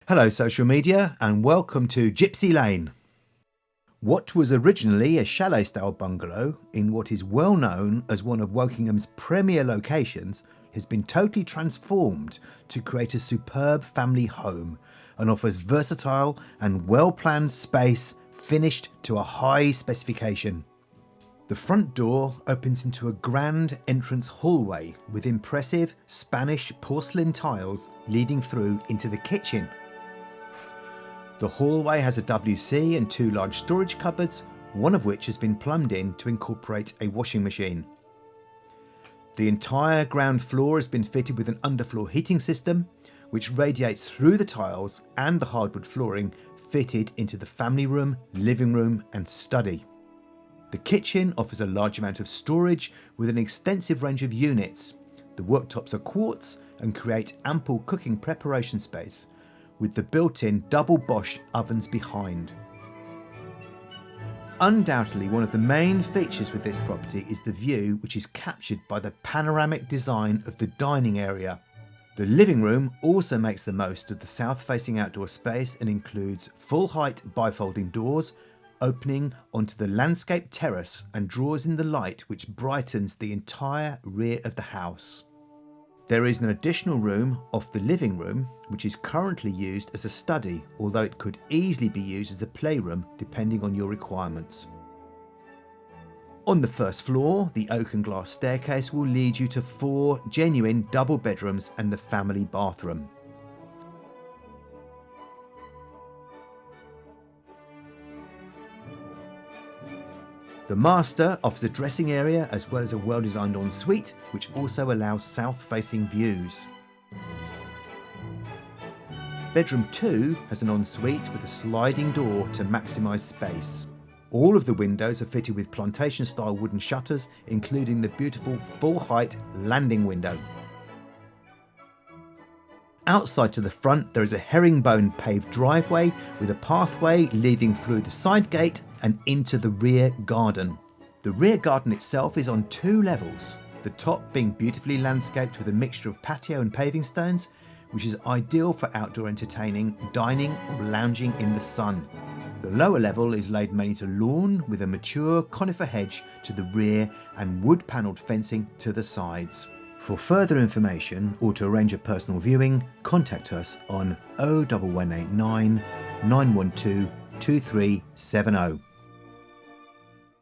Hello social media and welcome to Gipsy Lane. What was originally a chalet style bungalow in what is well known as one of Wokingham's premier locations has been totally transformed to create a superb family home and offers versatile and well planned space finished to a high specification. The front door opens into a grand entrance hallway with impressive Spanish porcelain tiles leading through into the kitchen. The hallway has a WC and two large storage cupboards, one of which has been plumbed in to incorporate a washing machine. The entire ground floor has been fitted with an underfloor heating system, which radiates through the tiles and the hardwood flooring fitted into the family room, living room and study. The kitchen offers a large amount of storage with an extensive range of units. The worktops are quartz and create ample cooking preparation space, with the built-in double Bosch ovens behind. Undoubtedly, one of the main features with this property is the view, which is captured by the panoramic design of the dining area. The living room also makes the most of the south-facing outdoor space and includes full-height bifolding doors opening onto the landscape terrace and draws in the light which brightens the entire rear of the house. There is an additional room off the living room which is currently used as a study, although it could easily be used as a playroom depending on your requirements. On the first floor, the oak and glass staircase will lead you to 4 genuine double bedrooms and the family bathroom. The master offers a dressing area as well as a well-designed ensuite, which also allows south-facing views. Bedroom 2 has an ensuite with a sliding door to maximise space. All of the windows are fitted with plantation-style wooden shutters, including the beautiful full-height landing window. Outside to the front, there is a herringbone paved driveway with a pathway leading through the side gate and into the rear garden. The rear garden itself is on 2 levels, the top being beautifully landscaped with a mixture of patio and paving stones, which is ideal for outdoor entertaining, dining or lounging in the sun. The lower level is laid mainly to lawn with a mature conifer hedge to the rear and wood panelled fencing to the sides. For further information or to arrange a personal viewing, contact us on 01189 912 2370.